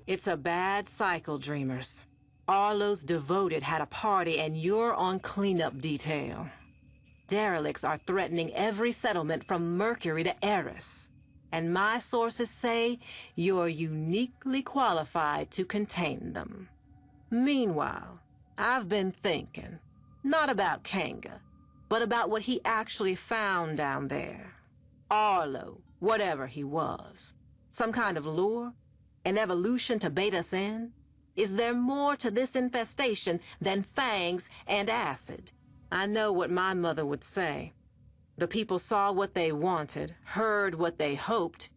It's a bad cycle, Dreamers. Arlo's Devoted had a party and you're on cleanup detail. Derelicts are threatening every settlement from Mercury to Eris. And my sources say you're uniquely qualified to contain them. Meanwhile, I've been thinking, not about Kanga, but about what he actually found down there. Arlo, whatever he was. Some kind of lure? An evolution to bait us in? Is there more to this infestation than fangs and acid? I know what my mother would say. The people saw what they wanted, heard what they hoped,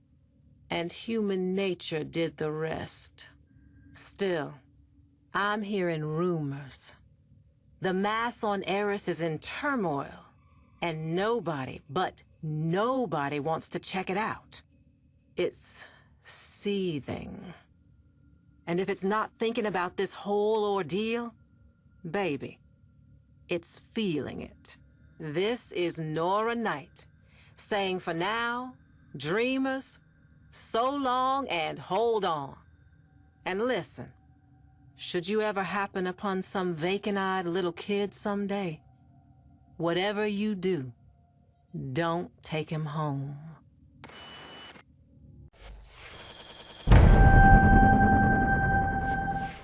and human nature did the rest. Still, I'm hearing rumors. The mass on Eris is in turmoil, and nobody, but nobody wants to check it out. It's seething. And if it's not thinking about this whole ordeal, baby, it's feeling it. This is Nora Knight, saying for now, Dreamers, so long and hold on. And listen, should you ever happen upon some vacant-eyed little kid someday, whatever you do, don't take him home.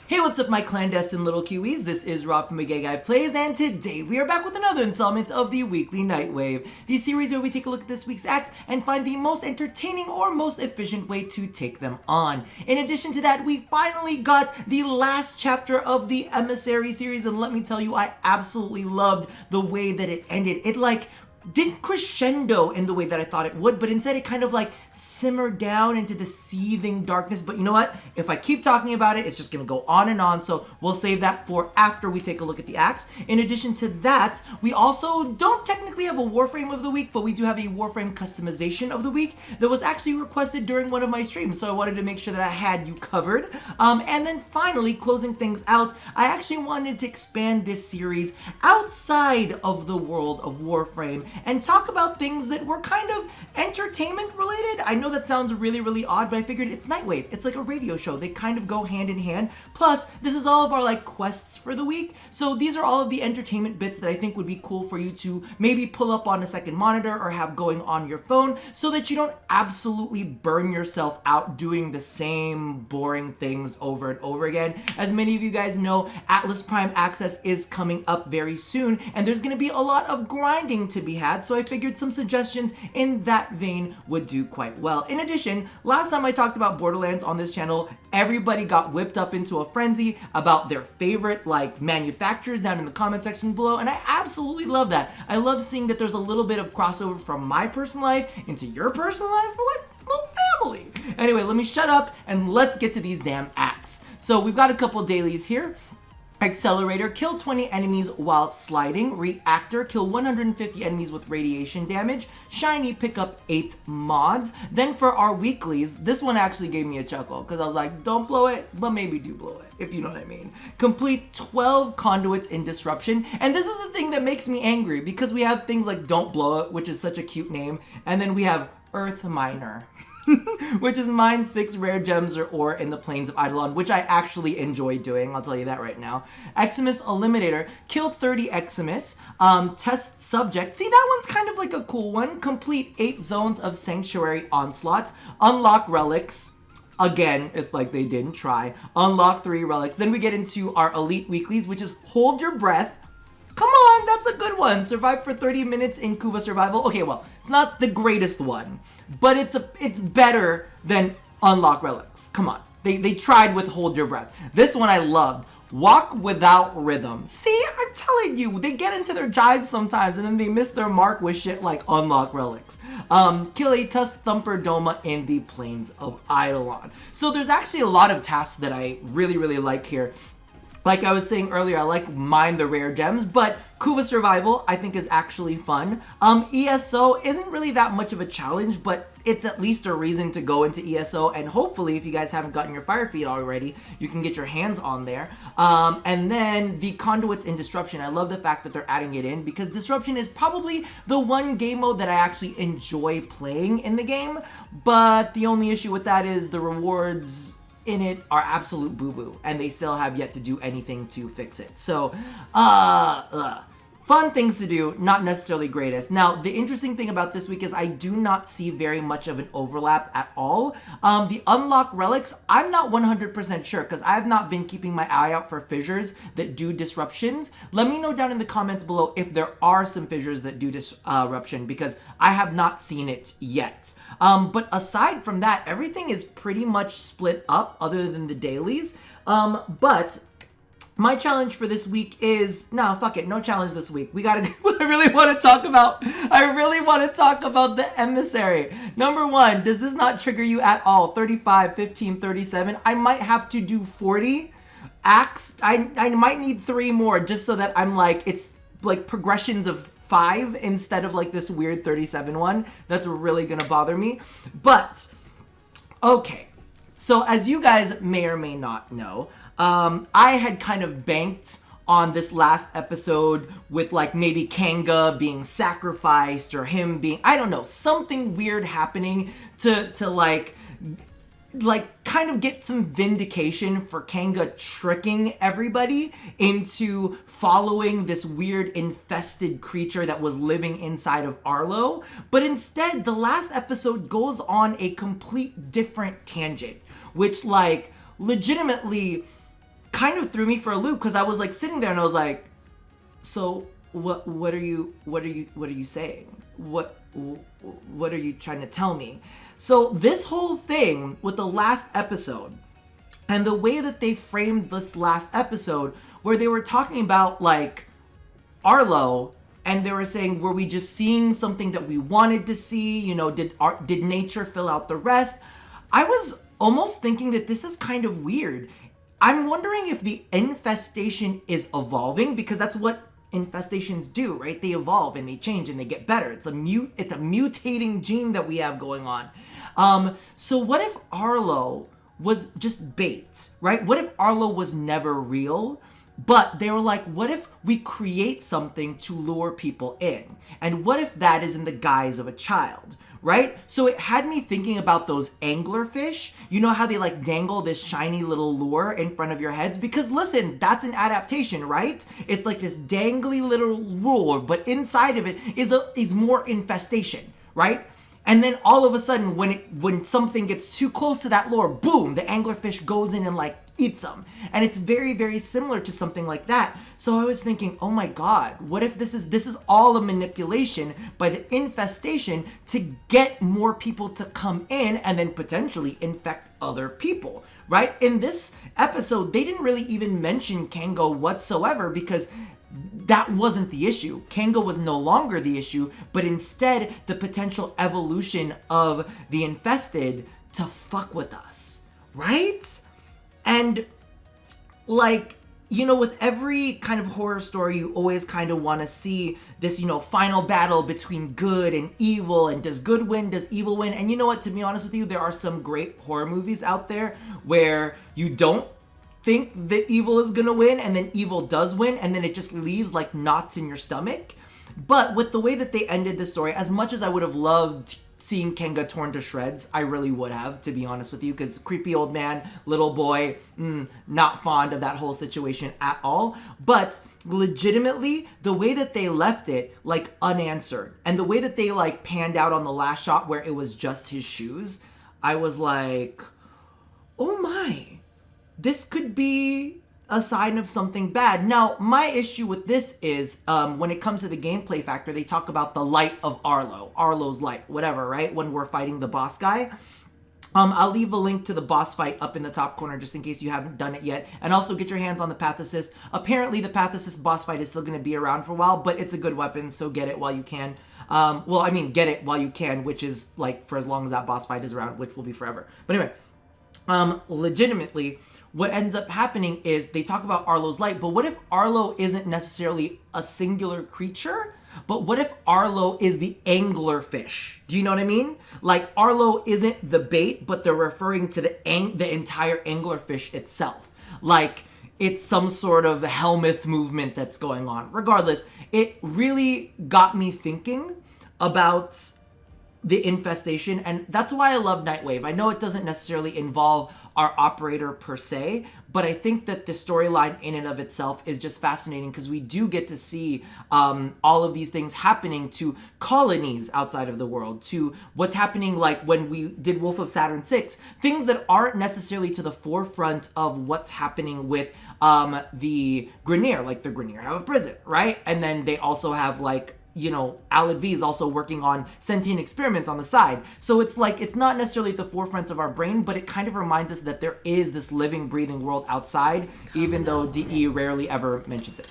Hey, what's up my clandestine little Kiwis? This is Rob from Gay Guy Plays, and today we are back with another installment of the Weekly Nightwave, the series where we take a look at this week's acts and find the most entertaining or most efficient way to take them on. In addition to that, we finally got the last chapter of the Emissary series, and let me tell you, I absolutely loved the way that it ended. It didn't crescendo in the way that I thought it would, but instead it kind of simmered down into the seething darkness. But you know what? If I keep talking about it, it's just gonna go on and on, so we'll save that for after we take a look at the acts. In addition to that, we also don't technically have a Warframe of the week, but we do have a Warframe customization of the week that was actually requested during one of my streams, so I wanted to make sure that I had you covered. And then finally, closing things out, I actually wanted to expand this series outside of the world of Warframe and talk about things that were kind of entertainment related. I know that sounds really, really odd, but I figured it's Nightwave. It's like a radio show. They kind of go hand in hand. Plus, this is all of our quests for the week. So these are all of the entertainment bits that I think would be cool for you to maybe pull up on a second monitor or have going on your phone so that you don't absolutely burn yourself out doing the same boring things over and over again. As many of you guys know, Atlas Prime Access is coming up very soon, and there's going to be a lot of grinding to be had, so I figured some suggestions in that vein would do quite well. In addition, last time I talked about Borderlands on this channel, everybody got whipped up into a frenzy about their favorite manufacturers down in the comment section below, and I absolutely love that. I love seeing that there's a little bit of crossover from my personal life into your personal life. What little family. Anyway, let me shut up and let's get to these damn acts. So we've got a couple dailies here. Accelerator, kill 20 enemies while sliding. Reactor, kill 150 enemies with radiation damage. Shiny, pick up 8 mods. Then for our weeklies, this one actually gave me a chuckle because I was like, don't blow it, but maybe do blow it, if you know what I mean. Complete 12 conduits in disruption. And this is the thing that makes me angry because we have things like Don't Blow It, which is such a cute name. And then we have Earth Miner. which is mine 6 rare gems or ore in the plains of Eidolon, which I actually enjoy doing, I'll tell you that right now. Eximus Eliminator, kill 30 Eximus. Test subject, see that one's kind of like a cool one. Complete 8 zones of Sanctuary Onslaught. Unlock relics. Again, it's like they didn't try. Unlock 3 relics. Then we get into our elite weeklies, which is Hold Your Breath. Come on, that's a good one. Survive for 30 minutes in Kuva Survival. Okay, well, it's not the greatest one, but it's better than Unlock Relics. Come on. They tried with Hold Your Breath. This one I loved. Walk Without Rhythm. See, I'm telling you, they get into their jives sometimes and then they miss their mark with shit like Unlock Relics. Kill a Tusk Thumper Doma in the Plains of Eidolon. So there's actually a lot of tasks that I really, really like here. Like I was saying earlier, I like mine the rare gems, but Kuva Survival I think is actually fun. ESO isn't really that much of a challenge, but it's at least a reason to go into ESO, and hopefully if you guys haven't gotten your fire feed already, you can get your hands on there. And then the Conduits in Disruption, I love the fact that they're adding it in because Disruption is probably the one game mode that I actually enjoy playing in the game, but the only issue with that is the rewards in it are absolute boo-boo, and they still have yet to do anything to fix it. So, fun things to do, not necessarily greatest. Now, the interesting thing about this week is I do not see very much of an overlap at all. The unlocked relics, I'm not 100% sure because I have not been keeping my eye out for fissures that do disruptions. Let me know down in the comments below if there are some fissures that do disruption because I have not seen it yet. But aside from that, everything is pretty much split up other than the dailies. But my challenge for this week is, no, fuck it, no challenge this week. I really want to talk about the Emissary. Number one, does this not trigger you at all? 35, 15, 37. I might have to do 40 acts. I might need 3 more just so that I'm like, it's like progressions of 5 instead of like this weird 37 one. That's really gonna bother me. But, okay. So as you guys may or may not know, I had kind of banked on this last episode with like maybe Kanga being sacrificed or him being, I don't know, something weird happening to like kind of get some vindication for Kanga tricking everybody into following this weird infested creature that was living inside of Arlo. But instead, the last episode goes on a complete different tangent, which like legitimately kind of threw me for a loop because I was like sitting there and I was like, so what are you saying? What are you trying to tell me? So this whole thing with the last episode and the way that they framed this last episode where they were talking about like Arlo and they were saying, were we just seeing something that we wanted to see? You know, did nature fill out the rest? I was almost thinking that this is kind of weird. I'm wondering if the infestation is evolving because that's what infestations do, right? They evolve and they change and they get better. It's a mutating gene that we have going on. So what if Arlo was just bait, right? What if Arlo was never real? But they were like, what if we create something to lure people in? And what if that is in the guise of a child? Right? So it had me thinking about those anglerfish. You know how they like dangle this shiny little lure in front of your heads? Because listen, that's an adaptation, right? It's like this dangly little lure, but inside of it is more infestation, right? And then all of a sudden, when something gets too close to that lure, boom, the anglerfish goes in and like eats them. And it's very, very similar to something like that. So I was thinking, oh my God, what if this is all a manipulation by the infestation to get more people to come in and then potentially infect other people, right? In this episode, they didn't really even mention Kanga whatsoever because that wasn't the issue. Kanga was no longer the issue, but instead the potential evolution of the infested to fuck with us, right? And like, you know, with every kind of horror story, you always kind of want to see this, you know, final battle between good and evil, and does good win, does evil win? And you know what, to be honest with you, there are some great horror movies out there where you don't think that evil is gonna win and then evil does win and then it just leaves like knots in your stomach. But with the way that they ended the story, as much as I would have loved seeing Kanga torn to shreds, I really would have, to be honest with you, because creepy old man, little boy, not fond of that whole situation at all. But legitimately, the way that they left it like unanswered and the way that they like panned out on the last shot where it was just his shoes, I was like, oh my, this could be a sign of something bad. Now, my issue with this is when it comes to the gameplay factor, they talk about the light of Arlo's light, whatever, right? When we're fighting the boss guy. I'll leave a link to the boss fight up in the top corner just in case you haven't done it yet. And also get your hands on the Path Assist. Apparently, the Path Assist boss fight is still going to be around for a while, but it's a good weapon, so get it while you can. Well, I mean, get it while you can, which is like for as long as that boss fight is around, which will be forever. But anyway, legitimately, what ends up happening is they talk about Arlo's light, but what if Arlo isn't necessarily a singular creature? But what if Arlo is the anglerfish? Do you know what I mean? Like Arlo isn't the bait, but they're referring to the entire anglerfish itself. Like it's some sort of Helmuth movement that's going on. Regardless, it really got me thinking about the infestation, and that's why I love Nightwave. I know it doesn't necessarily involve our operator per se, but I think that the storyline in and of itself is just fascinating because we do get to see all of these things happening to colonies outside of the world, to what's happening like when we did Wolf of Saturn 6, things that aren't necessarily to the forefront of what's happening with the Grineer. Like the Grineer have a prison, right? And then they also have like, you know, Alad V is also working on sentient experiments on the side. So it's like, it's not necessarily at the forefront of our brain, but it kind of reminds us that there is this living, breathing world outside, even though DE rarely ever mentions it.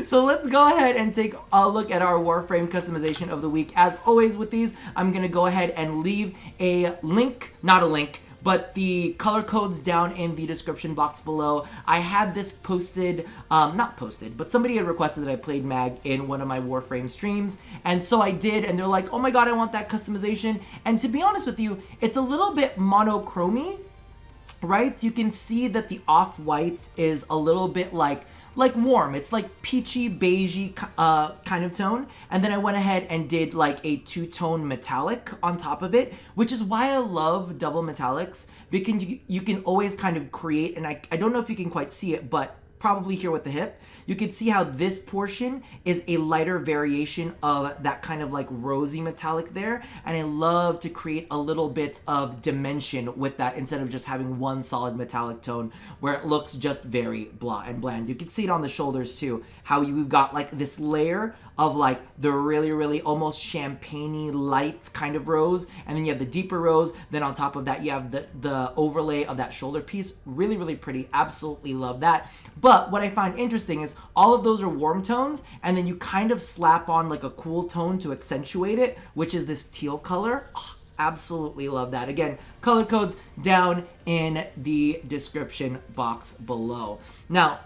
So let's go ahead and take a look at our Warframe customization of the week. As always with these, I'm going to go ahead and leave a link, not a link, but the color codes down in the description box below. I had this posted, not posted, but somebody had requested that I played Mag in one of my Warframe streams, and so I did, and they're like, oh my god, I want that customization. And to be honest with you, it's a little bit monochromy, right? You can see that the off-white is a little bit like warm. It's like peachy, beigey kind of tone. And then I went ahead and did like a two-tone metallic on top of it, which is why I love double metallics, because you can always kind of create, and I don't know if you can quite see it, but probably here with the hip, you can see how this portion is a lighter variation of that kind of like rosy metallic there, and I love to create a little bit of dimension with that instead of just having one solid metallic tone where it looks just very blah and bland. You can see it on the shoulders too, how you've got like this layer of like the really, really almost champagne-y light kind of rose, and then you have the deeper rose, then on top of that you have the overlay of that shoulder piece. Really, really pretty. Absolutely love that. But what I find interesting is all of those are warm tones, and then you kind of slap on like a cool tone to accentuate it, which is this teal color. Oh, absolutely love that. Again, color codes down in the description box below. Now,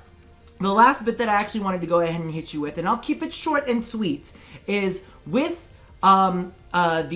the last bit that I actually wanted to go ahead and hit you with, and I'll keep it short and sweet, is with the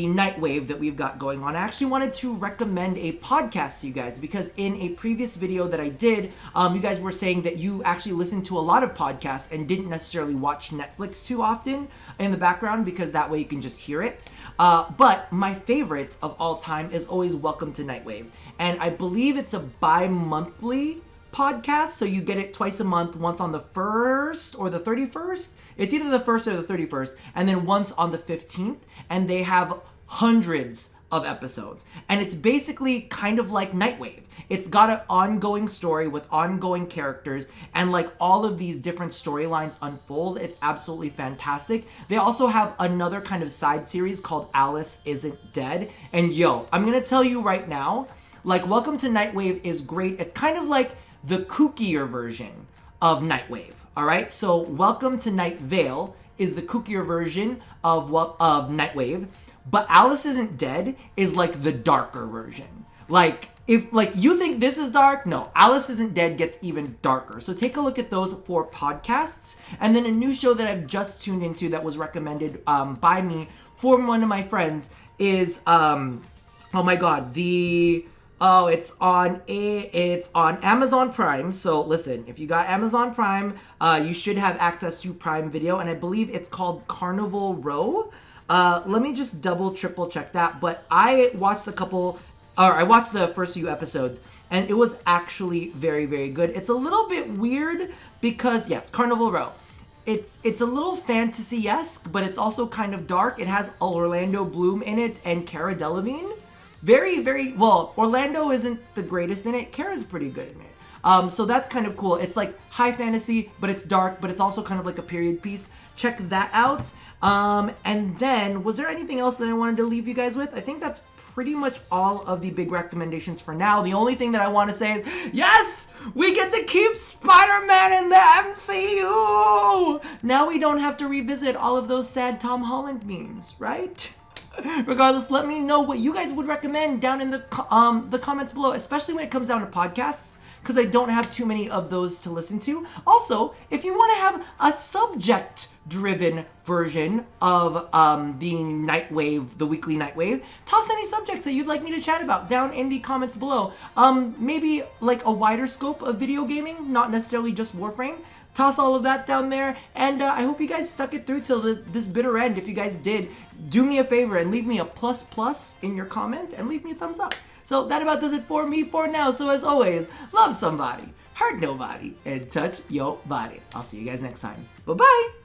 Nightwave that we've got going on. I actually wanted to recommend a podcast to you guys, because in a previous video that I did, you guys were saying that you actually listen to a lot of podcasts and didn't necessarily watch Netflix too often in the background, because that way you can just hear it. But my favorite of all time is always Welcome to Nightwave, and I believe it's a bi-monthly podcast, so you get it twice a month, once on the 1st or the 31st. It's either the 1st or the 31st, and then once on the 15th, and they have hundreds of episodes. And it's basically kind of like Nightwave. It's got an ongoing story with ongoing characters, and like all of these different storylines unfold. It's absolutely fantastic. They also have another kind of side series called Alice Isn't Dead. And yo, I'm gonna tell you right now, like Welcome to Nightwave is great. It's kind of like the kookier version of Nightwave, all right? So Welcome to Night Vale is the kookier version of Nightwave, but Alice Isn't Dead is like the darker version. Like, if like you think this is dark, no, Alice Isn't Dead gets even darker. So take a look at those 4 podcasts. And then a new show that I've just tuned into that was recommended by me from one of my friends is, oh my god, it's on Amazon Prime. So listen, if you got Amazon Prime, you should have access to Prime Video, and I believe it's called Carnival Row. Let me just triple check that. But I watched I watched the first few episodes, and it was actually very, very good. It's a little bit weird because, yeah, it's Carnival Row. It's a little fantasy-esque, but it's also kind of dark. It has Orlando Bloom in it and Cara Delevingne. Very, very, well, Orlando isn't the greatest in it. Kara's pretty good in it. So that's kind of cool. It's like high fantasy, but it's dark, but it's also kind of like a period piece. Check that out. And then, was there anything else that I wanted to leave you guys with? I think that's pretty much all of the big recommendations for now. The only thing that I want to say is, yes, we get to keep Spider-Man in the MCU! Now we don't have to revisit all of those sad Tom Holland memes, right? Regardless, let me know what you guys would recommend down in the comments below, especially when it comes down to podcasts, because I don't have too many of those to listen to. Also, if you want to have a subject-driven version of the Nightwave, the weekly Nightwave, toss any subjects that you'd like me to chat about down in the comments below. Maybe like a wider scope of video gaming, not necessarily just Warframe. Toss all of that down there, and I hope you guys stuck it through till this bitter end. If you guys did, do me a favor and leave me a ++ in your comment, and leave me a thumbs up. So that about does it for me for now. So as always, love somebody, hurt nobody, and touch your body. I'll see you guys next time. Bye-bye!